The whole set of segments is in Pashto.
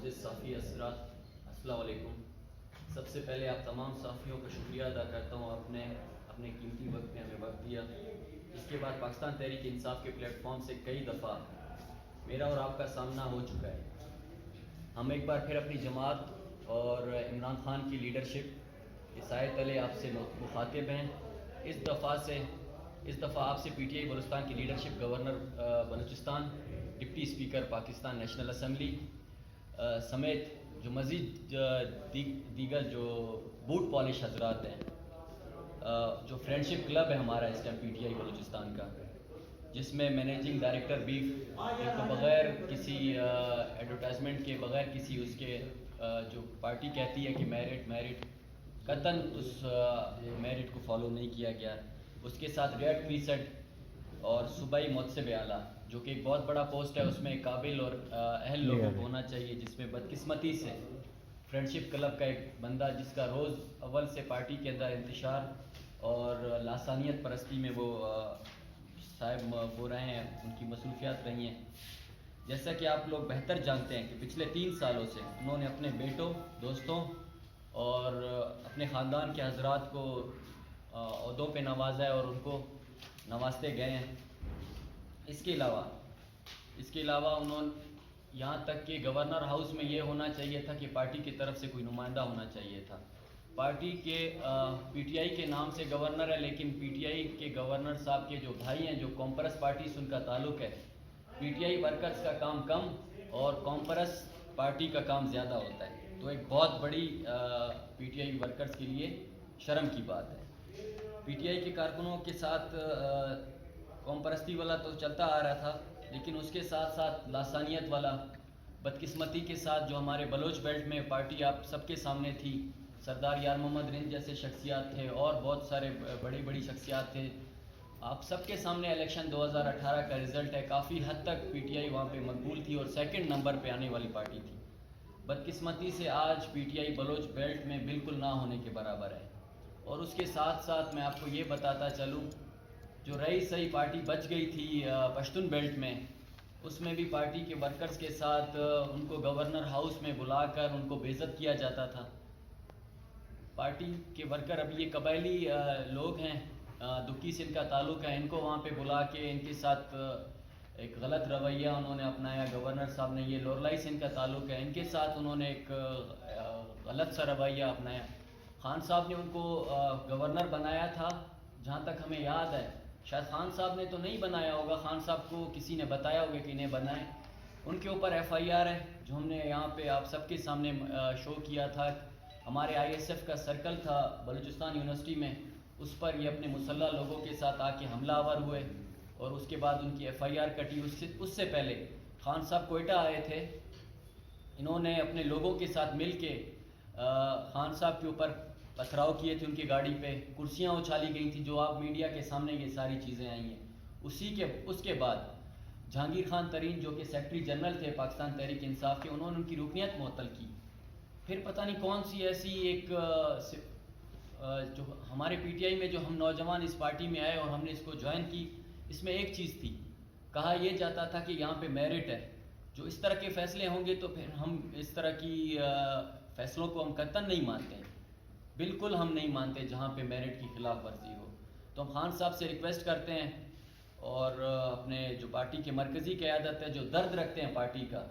معزز صحافی حضرات، السلام علیکم۔ سب سے پہلے آپ تمام صحافیوں کا شکریہ ادا کرتا ہوں، اپنے قیمتی وقت میں ہمیں وقت دیا۔ اس کے بعد پاکستان تحریک انصاف کے پلیٹ فارم سے کئی دفعہ میرا اور آپ کا سامنا ہو چکا ہے۔ ہم ایک بار پھر اپنی جماعت اور عمران خان کی لیڈرشپ کے سائے تلے آپ سے مخاطب ہیں۔ اس دفعہ آپ سے پی ٹی آئی بلوچستان کی لیڈرشپ، گورنر بلوچستان، ڈپٹی اسپیکر پاکستان نیشنل اسمبلی سمیت جو مزید دیگر جو بوٹ پالش حضرات ہیں، جو فرینڈشپ کلب ہے ہمارا اس ٹائم پی ٹی آئی بلوچستان کا، جس میں مینیجنگ ڈائریکٹر بھی ایک تو بغیر کسی ایڈورٹائزمنٹ کے، بغیر کسی اس کے جو پارٹی کہتی ہے کہ میرٹ قطعاً اس میرٹ کو فالو نہیں کیا گیا۔ اس کے ساتھ ریڈ پریسٹ اور صوبائی متسب اعلیٰ، جو کہ ایک بہت بڑا پوسٹ ہے، اس میں قابل اور اہل لوگوں کو ہونا چاہیے، جس میں بدقسمتی سے فرینڈشپ کلب کا ایک بندہ، جس کا روز اول سے پارٹی کے اندر انتشار اور لاسانیت پرستی میں وہ صاحب ہو رہے ہیں، ان کی مصروفیات رہی ہیں۔ جیسا کہ آپ لوگ بہتر جانتے ہیں کہ پچھلے 3 سالوں سے انہوں نے اپنے بیٹوں، دوستوں اور اپنے خاندان کے حضرات کو عہدوں پہ نوازا ہے اور ان کو نوازتے گئے ہیں۔ اس کے علاوہ انہوں نے یہاں تک کہ گورنر ہاؤس میں یہ ہونا چاہیے تھا کہ پارٹی کی طرف سے کوئی نمائندہ ہونا چاہیے تھا۔ پارٹی کے پی ٹی آئی کے نام سے گورنر ہے، لیکن پی ٹی آئی کے گورنر صاحب کے جو بھائی ہیں، جو کامپرس پارٹی سے ان کا تعلق ہے، پی ٹی آئی ورکرز کا کام کم اور کامپرس پارٹی کا کام زیادہ ہوتا ہے، تو ایک بہت بڑی پی ٹی آئی ورکرز کے لیے شرم کی بات ہے۔ پی ٹی آئی کے کارکنوں کے ساتھ کامپرستی والا تو چلتا آ رہا تھا، لیکن اس کے ساتھ ساتھ لاسانیت والا، بدقسمتی کے ساتھ جو ہمارے بلوچ بیلٹ میں پارٹی آپ سب کے سامنے تھی، سردار یار محمد رند جیسے شخصیات تھے اور بہت سارے بڑی شخصیات تھے۔ آپ سب کے سامنے الیکشن 2018 کا رزلٹ ہے، کافی حد تک پی ٹی آئی وہاں پہ مقبول تھی اور سیکنڈ نمبر پہ آنے والی پارٹی تھی۔ بدقسمتی سے آج پی ٹی آئی بلوچ بیلٹ میں بالکل نہ ہونے کے برابر ہے۔ اور اس کے ساتھ ساتھ میں آپ کو یہ بتاتا چلوں، جو رہی صحیح پارٹی بچ گئی تھی پشتون بیلٹ میں، اس میں بھی پارٹی کے ورکرز کے ساتھ ان کو گورنر ہاؤس میں بلا کر ان کو بے عزت کیا جاتا تھا۔ پارٹی کے ورکر، ابھی یہ قبائلی لوگ ہیں، دکی سے ان کا تعلق ہے، ان کو وہاں پہ بلا کے ان کے ساتھ ایک غلط رویہ انہوں نے اپنایا۔ گورنر صاحب نے، یہ لورلائی سے ان کا تعلق ہے، ان کے ساتھ انہوں نے ایک غلط سا رویہ اپنایا۔ خان صاحب نے ان کو گورنر بنایا تھا، جہاں تک ہمیں یاد ہے، شاید خان صاحب نے تو نہیں بنایا ہوگا، خان صاحب کو کسی نے بتایا ہوگا کہ انہیں بنائیں۔ ان کے اوپر ایف آئی آر ہے، جو ہم نے یہاں پہ آپ سب کے سامنے شو کیا تھا۔ ہمارے آئی ایس ایف کا سرکل تھا بلوچستان یونیورسٹی میں، اس پر یہ اپنے مسلح لوگوں کے ساتھ آ کے حملہ آور ہوئے اور اس کے بعد ان کی ایف آئی آر کٹی۔ اس سے پہلے خان صاحب کوئٹہ آئے تھے، انہوں نے اپنے لوگوں کے ساتھ مل کے خان صاحب کے اوپر پتھراؤ کیے تھے، ان کی گاڑی پہ کرسیاں اچھالی گئی تھیں، جو آپ میڈیا کے سامنے یہ ساری چیزیں آئی ہیں۔ اس کے بعد جہانگیر خان ترین، جو کہ سیکرٹری جنرل تھے پاکستان تحریک انصاف کے، انہوں نے ان کی رکنیت معطل کی۔ پھر پتہ نہیں کون سی ایسی ایک جو ہمارے پی ٹی آئی میں جو ہم نوجوان اس پارٹی میں آئے اور ہم نے اس کو جوائن کی، اس میں ایک چیز تھی، کہا یہ جاتا تھا کہ یہاں پہ میرٹ ہے، جو اس طرح کے فیصلے ہوں گے تو پھر ہم اس طرح کی فیصلوں کو ہم قطعاً نہیں مانتے ہیں، بالکل ہم نہیں مانتے جہاں پہ میرٹ کی خلاف ورزی ہو۔ تو ہم خان صاحب سے ریکویسٹ کرتے ہیں اور اپنے جو پارٹی کے مرکزی قیادت ہے، جو درد رکھتے ہیں پارٹی کا،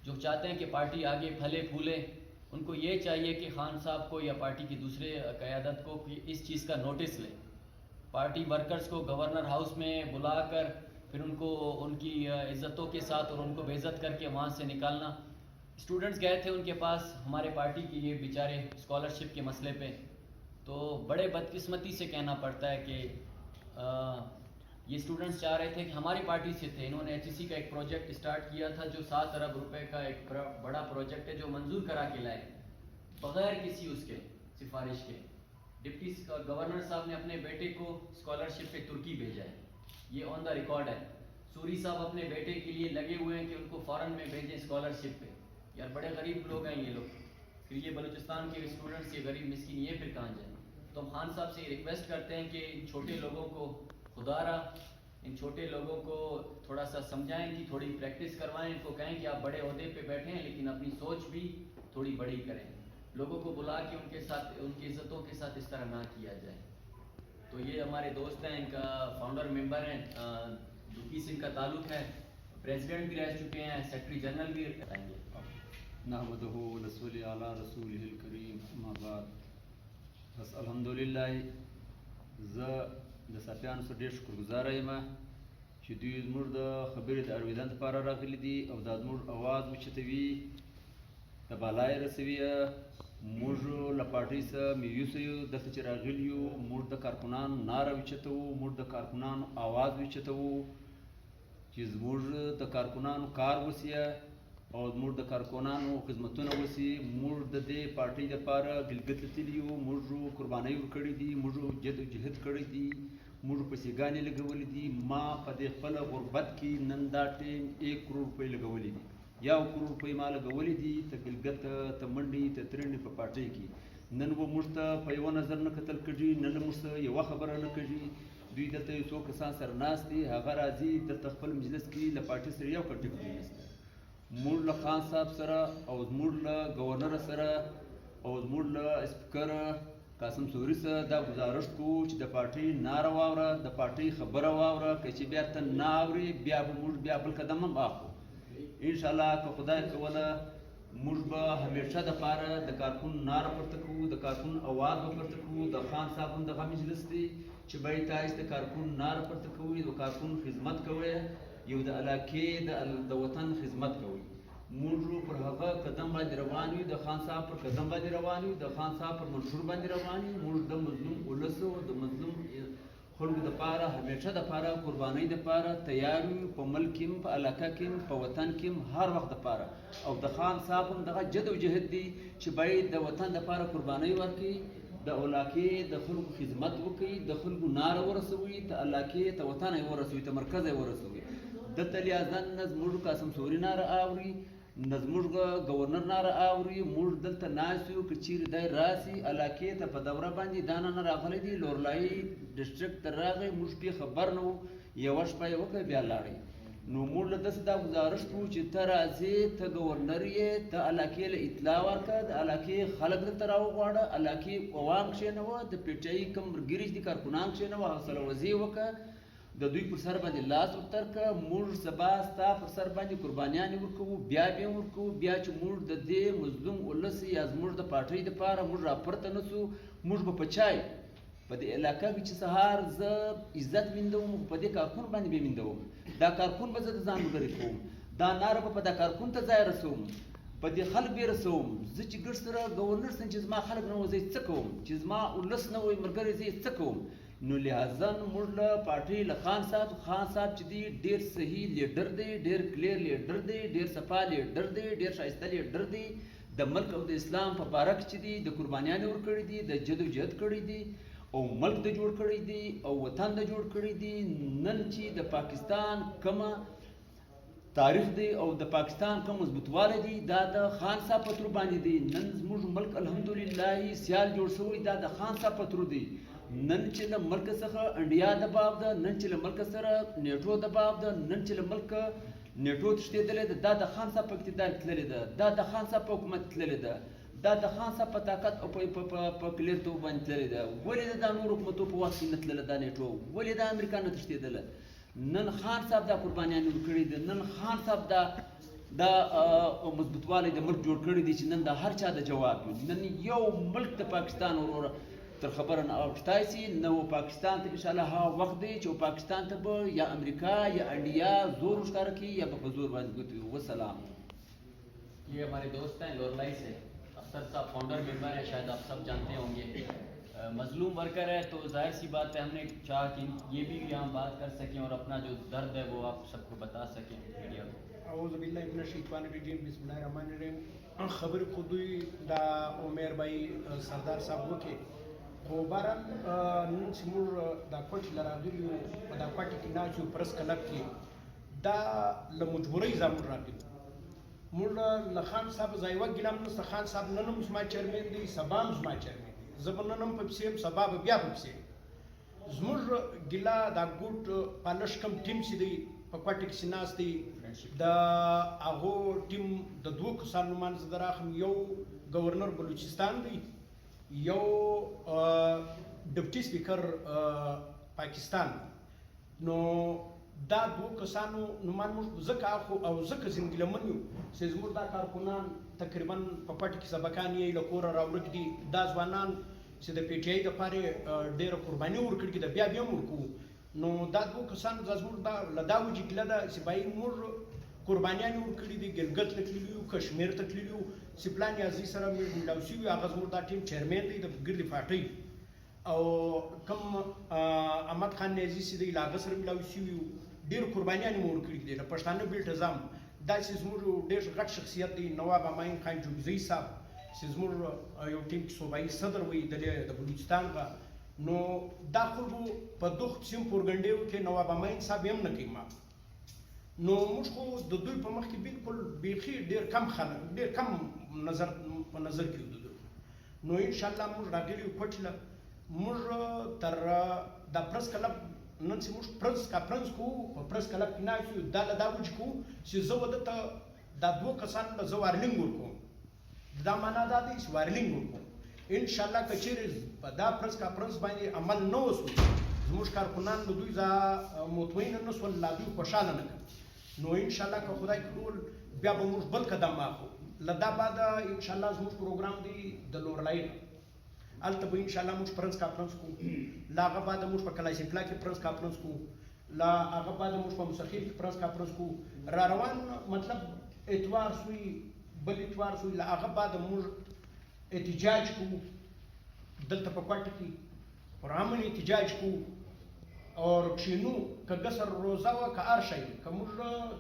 جو چاہتے ہیں کہ پارٹی آگے پھلے پھولے، ان کو یہ چاہیے کہ خان صاحب کو یا پارٹی کی دوسرے قیادت کو اس چیز کا نوٹس لیں، پارٹی ورکرز کو گورنر ہاؤس میں بلا کر پھر ان کو ان کی عزتوں کے ساتھ اور ان کو بے عزت کر کے وہاں سے نکالنا۔ اسٹوڈنٹس گئے تھے ان کے پاس، ہمارے پارٹی کی یہ بیچارے اسکالرشپ کے مسئلے پہ، تو بڑے بدقسمتی سے کہنا پڑتا ہے کہ یہ اسٹوڈنٹس چاہ رہے تھے کہ ہماری پارٹی سے تھے، انہوں نے ایچ ای سی کا ایک پروجیکٹ اسٹارٹ کیا تھا، جو 7 ارب روپے کا ایک بڑا پروجیکٹ ہے، جو منظور کرا کے لائے بغیر کسی اس کے سفارش کے۔ ڈپٹی گورنر صاحب نے اپنے بیٹے کو اسکالرشپ پہ ترکی بھیجا ہے، یہ آن دا ریکارڈ ہے۔ سوری صاحب اپنے بیٹے کے لیے لگے ہوئے ہیں کہ ان کو فارن میں بھیجیں اسکالرشپ پہ۔ یار بڑے غریب لوگ ہیں یہ لوگ، پھر یہ بلوچستان کے اسٹوڈنٹس، یہ غریب مسکین، یہ پھر کہاں جائیں؟ تو ہم خان صاحب سے یہ ریکویسٹ کرتے ہیں کہ ان چھوٹے لوگوں کو خدا را ان چھوٹے لوگوں کو تھوڑا سا سمجھائیں کہ تھوڑی پریکٹس کروائیں, ان کو کہیں کہ آپ بڑے عہدے پہ بیٹھے ہیں لیکن اپنی سوچ بھی تھوڑی بڑی کریں, لوگوں کو بلا کے ان کے ساتھ ان کی عزتوں کے ساتھ اس طرح نہ کیا جائے. تو یہ ہمارے دوست ہیں, ان کا فاؤنڈر ممبر ہیں, ڈوکی سے ان کا تعلق ہے, پریزیڈنٹ بھی رہ چکے ہیں, سیکرٹری جنرل بھی رہیں گے. نحمده ونصلي على رسوله الكريم اما بعد. بس الحمدللہ زه د صافیانو سره ډېر شکرګزاره یم چې دوی زموږ د خبرې د اورېدن لپاره راغلي دي او دا زموږ اواز اوچتوي, د بالا یې رسوي. موږ له پارټۍ څخه میوسو یو دلته چې راغلي یو, موږ د کارکونانو ناره اوچتوو, موږ د کارکونانو اواز اوچتوو چې زموږ د کارکونانو کار وسي او زموږ د کارکونانو خدمتونه وسي. موږ د دې پارټۍ لپاره ګلګت تللي یو, موږ قربانۍ ورکړې دي, موږ جد و جهد کړی دي, موږ پیسېګانې لګولې دي. ما په دې خپله غربت کې نن دا ټیم 1 کروڑ روپۍ لګولې دي, 1 کروڑ روپۍ ما لګولې دي ته ګلګت ته منډې ته ترنډې په پارټۍ کې. نن به موږ ته په یوه نظر نه کتل کېږي, نن موږ ته یوه خبره نه کېږي. دوی دلته یو څو کسان سره ناست دي, هغه راځي دلته خپل مجلس کې له پارټۍ سره یو کنټیکټ دی نشته. موږ له خان صاحب سره او زموږ له گورنر سره او زموږ له سپیکر قاسم سوري سره دا گزارش کوو چې د پارټۍ ناره واوره, د پارټۍ خبره واوره. که چې بیا ته نه اورې بیا به موږ بیا بل قدم هم اخلو انشاءالله. که خدای کوله موږ به همیشه دپاره د کارکون ناره پورته کوو, د کارکون اواز به پورته کوو. د خان صاحب هم دغه مجلس دی چې باید تاسې د کارکون ناره پورته کوئ, د کارکون خدمت کوئ, یو د علاقې د وطن خدمت کوي. موږ پر هغه قدم باندې روان یو, د خان صاحب پر قدم باندې روان یو, د خان صاحب پر منشور باندې روان یو. موږ د مظلوم ولس او د مظلوم خلکو دپاره همیشه دپاره قربانۍ دپاره تیار یو, په ملک کې هم, په علاقه کې هم, په وطن کې هم, هر وخت دپاره. او د خان صاحب هم دغه جد و جهد دی چې باید د وطن دپاره قربانۍ ورکړي, د علاقې د خلکو خدمت وکړي, د خلکو ناره ورسوي, ته علاقې ته وطن یې ورسوي, ته مرکز یې ورسوي. دلته لیازن نه زموږ قاسم سوري ناره اوري, نه زموږ گورنر ناره اوري. موږ دلته ناست یو, که چیرې دی راسي علاقې ته په دوره باندې دا نه راغلی دی, لورلایي ډسټرکټ ته راغی, موږ پرې خبر نه وو, یوه شپه یې وکړه بیا لاړی. نو موږ له داسې دا گزارش کوو چې ته راځې, ته گورنر یې, ته علاقې له اطلاع ورکړه, د علاقې خلک دلته راوغواړه, علاقې عوام کښېنوه, د پیټایي کوم ګریج دي کارکونان کښېنوه, حوصله ورزي وکړه, د دوی پر سر باندې لاس ورتر کړه. موږ سبا ستا پر سر باندې قربانیانې ورکوو, بیا به یې ورکوو. بیا چې موږ د دې مظلوم ولس یا زموږ د پارټۍ دپاره موږ راپورته نه سو, موږ به په چای په دې علاقه کې چې سهار زه عزت ویندوم, په دې کارکون باندې به ویندوم, دا کارکون به زه د ځان ملګری کوم, دا ناره به په دا کارکون ته ځای رسوم, په دې خلک به یې رسوم. زه چې ګډ سره گورنر سم چې زما خلک نه وه زه څه کوم, چې زما ولس نه وی ملګری زه څه کوم. نو لہذا موږ له پارټۍ له خان صاحب چې دی ډېر صحیح لیډر دی, ډېر کلیر لیډر دی, ډېر صفا لیډر دی, ډېر ښایسته لیډر دی. د ملک او د اسلام په باره کې چې دی د قربانیانې ورکړي دي, د جد و جهد کړی دي, او ملک د جوړ کړی دی, او وطن د جوړ کړی دی. نن چې د پاکستان کومه تاریخ دی او د پاکستان کوم مضبوطوالی دی, دا د خان صاحب په ترو باندې دی. نن زموږ ملک الحمدلله سیال جوړ شوی, دا د خان صاحب په ترو دی. نن چې له ملک څخه انډیا دباو ده, نن چې له ملک سره نیټو دباو ده, نن چې له ملک نیټو تښتېدلی ده, دا د خان صاحب په اقتدار تللی ده, دا د خان صاحب په حکومت تللی ده, دا د خان صاحب په طاقت او په کلیرتوب باندې تللی ده. ولې دا نور حکومتو په وخت کې نه تلله دا نیټو, ولې دا امریکا نه تښتېدله؟ نن خان صاحب دا قربانیانې ورکړي دي, نن خان صاحب دا مضبوطوالی د ملک جوړ کړی دی چې نن د هر چا د جواب وي. نن یو ملک د پاکستان وروره تر خبره نه اوښتای سي, نو پاکستان ته انشاءالله هغه وخت دی چې پاکستان ته به یا امریکا یا انډیا زور ښکاره کړي یا به په زور باندې ګوتوي. وسلام. یہ ہمارے دوست ہیں لورلائی سے, افسر صاحب فاؤنڈر ممبر ہیں, شاید آپ سب جانتے ہوں گے. مظلوم ورکر ہے تو ظاہر سی بات ہے, ہم نے چاہا کہ یہ بھی یہاں بات کر سکیں اور اپنا جو درد ہے وہ آپ سب کو بتا سکیں میڈیا کو. اعوذ باللہ من الشیطان الرجیم, بسم اللہ الرحمن الرحیم. خبر خودوی دا عمر بھائی سردار صاحب وکي, خو باران نن چې موږ دا کوټې له راغلي یو, په دا کوټې کې ناست یو پرس کلب کې, دا له مجبورۍ زموږ راغلي. موږ له خان صاحب ځای وګیلم نسته, خان صاحب نن هم زما چیرمن دی, سبا هم زما چیرمن دی, زه به نن هم په پسې یم, سبا به بیا په پسې یم. زموږ ګیلا دا ګوټ پالش کم ټیم چې دی په کوټه کې سیناس دی د هغو ټیم د دوه کسانو منځ د راخم یو گورنر بلوچستان دی یو ډپټي سپیکر پاکستان نو دا دوه کسانو نومان موږ ځکه اخو او ځکه زنګلمن یو چې زموږ دا کارکونان تقریبا په پټ کې سبقان یې له کوره راورک دي دا ځوانان چې د پی ټی آی دپاره ډېره قرباني ورکړي دي د بیا بیا هم ورکوو نو دا دوه کسانو دا زموږ دا له دا وجې ګیله ده چې بایي موږ قربانیان یې ورکړي دي ګلګت ته تللي یو کشمیر ته تللي یو چې پلان یازي سره مې ملاو شوي هغه زموږ دا ټیم چیرمین دی د ګردې فاټۍ او کوم احمد خان نیازي چې دی له هغه سره ملاو شوي یو ډېر قربانیان یې مو ورکړي دي د پښتانه بېلټه ځم داسې زموږ ډېر غټ شخصیت دی نواب اماین خان جوګزی صاحب چې زموږ یو ټیم کې صوبایي صدر وي د بلوچستان غا نو دا خلکو په دغه قسم پورګنډیو کې نواب اماین صاحب هم نه کوي معاف نو موږ خو د دوی په مخ کې بالکل بیخي ډېر کم خلک ډېر کم نظر په نظر کې د دوی نو انشاءالله موږ راغلي یو کوټ له موږ تر دا پرس کلب نن چې موږ پرنس کانفرنس کوو په پرس کلب کې ناست یو دا له دا وجې کوو چې زه ودې ته دا دوه کسانو له زه وارننګ ورکوم دا معنا دا دی چې وارننګ ورکوم انشاءالله که چیرې په دا پرس کانفرنس باندې عمل نه وسو زموږ کارکنان له دوی ځا مطمئن نه سول لا دوی خوشحاله نه کړي نو انشاءالله که خدای کړول بیا به موږ بل قدم اخلو له دا بعده انشاءالله زموږ پروګرام دی د لورلاین هلته به انشاءالله موږ پرنس کانفرنس کوو له هغه بعده موږ په کلاشینکلا کې پرنس کانفرنس کوو له هغه بعده موږ په مسخیر کې پرنس کانفرنس کوو را روان مطلب اتوار سوی بل اتوار سوی له هغه بعده موږ احتجاج کوو دلته په کوټه کې پر امن احتجاج کوو اور کښینو که قصر روزه وه که هر شی که موږ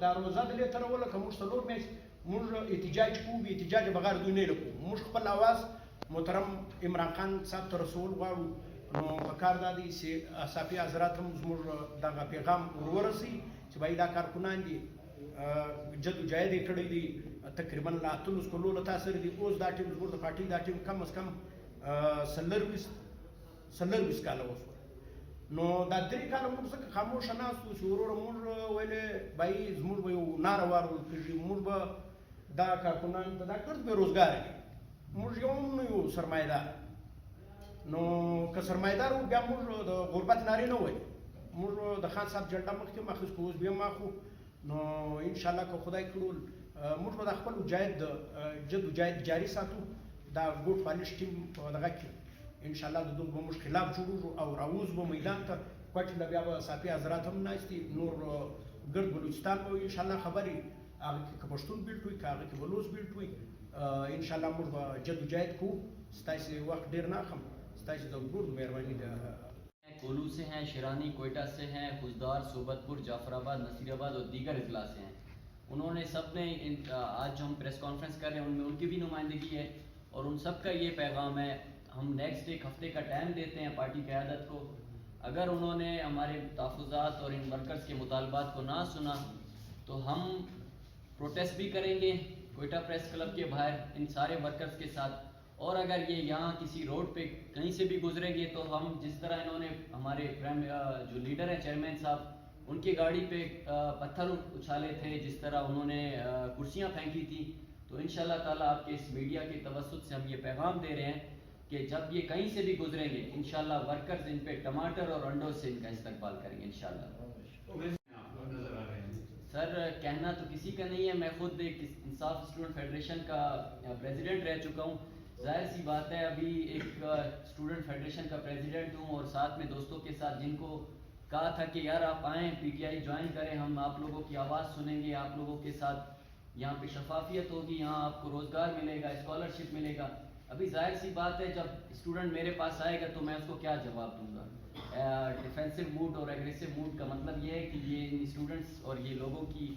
دا روزه دلې تروله که موږ څلور میاشتې موږ احتجاج کوو بې احتجاجه بغیر دوی نه کوو موږ خپل اواز محترم عمران خان صاحب ته رسول غواړو نو پکار دا دی چې صافي حضرات هم زموږ دغه پیغام ورورسي چې بھائی دا کارکنان دي جدوجہد یې کړی دی تقریبا له 18 کلو له تا سره دي اوس دا ټیم زموږ د پارټۍ دا ټیم کم از کم 18 کاله وشوه نو دا 3 کاله موږ ځکه خاموشه ناست وو چې وروره موږ ویلې بھائی زموږ به یو ناره وارول کېږي موږ به دا کارکنان ته دا ګرد بېروزګاره دي موږ یو هم نه یو سرمایهدار نو که سرمایهدار وو بیا موږ د غربت نارې نه وایو موږ د خان صاحب جنډه مخکې هم اخیستو اوس بیا هم اخلو نو انشاءالله که خدای کړول موږ به د خپل جدوجہد جاري ساتو دا ګوټ پالش ټیم په دغه کې انشاءالله د دغو به موږ خلاف جوړوږو او راوځو به میدان ته کوټې له بیا به صافي حضرات هم ناست دي نور ګرد بلوچستان به انشاءالله خبرې هغه کې که پښتون بیلټ وي که هغه کې بلوچ بیلټ وي انشاءالله موږ به جدوجہد کوو ستاسې وخت ډېر نه اخلم ستاسې د ګرد مهرباني ده کولو سے ہیں شیرانی کوئٹہ سے ہیں خوزدار صوبت پور جعفر آباد نصیر آباد اور دیگر اضلاع سے ہیں انہوں نے سب نے آج جو ہم پریس کانفرنس کر رہے ہیں ان میں ان کی بھی نمائندگی ہے اور ان سب کا یہ پیغام ہے ہم نیکسٹ ایک ہفتے کا ٹائم دیتے ہیں پارٹی قیادت کو اگر انہوں نے ہمارے تحفظات اور ان ورکرز کے مطالبات کو نہ سنا تو ہم پروٹیسٹ بھی کریں گے کوئٹہ پریس کلب کے باہر ان سارے ورکرز کے ساتھ اور اگر یہ یہاں کسی روڈ پہ کہیں سے بھی گزریں گے تو ہم جس طرح انہوں نے ہمارے جو لیڈر ہیں چیئرمین صاحب ان کی گاڑی پہ پتھر اچھالے تھے جس طرح انہوں نے کرسیاں پھینکی تھیں تو انشاءاللہ تعالیٰ آپ کے اس میڈیا کے توسط سے ہم یہ پیغام دے رہے ہیں کہ جب یہ کہیں سے بھی گزریں گے انشاءاللہ ورکرز ان پہ ٹماٹر اور انڈوں سے ان کا استقبال کریں گے انشاءاللہ سر کہنا تو کسی کا نہیں ہے میں خود ایک انصاف اسٹوڈنٹ فیڈریشن کا پریزیڈنٹ رہ چکا ہوں ظاہر سی بات ہے ابھی ایک اسٹوڈنٹ فیڈریشن کا پریزیڈنٹ ہوں اور ساتھ میں دوستوں کے ساتھ جن کو کہا تھا کہ یار آپ آئیں پی ٹی آئی جوائن کریں ہم آپ لوگوں کی آواز سنیں گے آپ لوگوں کے ساتھ یہاں پہ شفافیت ہوگی یہاں آپ کو روزگار ملے گا اسکالرشپ ملے گا ابھی ظاہر سی بات ہے جب اسٹوڈنٹ میرے پاس آئے گا تو میں اس کو کیا جواب دوں گا ڈیفینسو موڈ اور ایگریسو موڈ کا مطلب یہ ہے کہ یہ اسٹوڈنٹس اور یہ لوگوں کی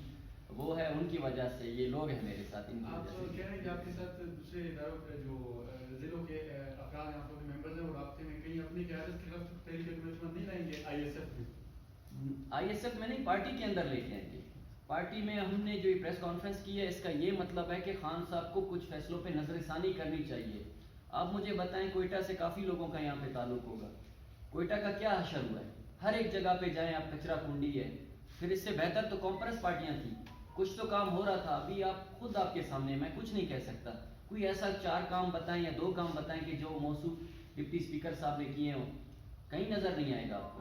وہ ہے ان کی وجہ سے یہ لوگ ہیں میرے ساتھ ان کی وجہ سے کہہ رہے ہیں کہ آپ کے ساتھ دوسرے اداروں کے جو ضلعوں کے افراد ہیں آپ کے ممبرز ہیں اور رابطے میں کہیں اپنی قیادت کے خلاف تحریک انویسٹمنٹ نہیں لائیں گے آئی ایس ایف میں نہیں پارٹی کے اندر لے کے آئیں گے پارٹی میں ہم نے جو پریس کانفرنس کی ہے اس کا یہ مطلب ہے کہ خان صاحب کو کچھ فیصلوں پہ نظر ثانی کرنی چاہیے آپ مجھے بتائیں کوئٹہ سے کافی لوگوں کا یہاں پہ تعلق ہوگا کوئٹہ کا کیا حشر ہوا ہے؟ ہر ایک جگہ پہ جائیں آپ کچرا کنڈی ہے. پھر اس سے بہتر تو کانفرنس پارٹیاں تھیں, کچھ تو کام ہو رہا تھا. ابھی آپ خود آپ کے سامنے, میں کچھ نہیں کہہ سکتا, کوئی ایسا 4 کام بتائیں یا 2 کام بتائیں کہ جو موصوف ڈپٹی اسپیکر صاحب نے کیے ہوں, کہیں نظر نہیں آئے گا آپ کو.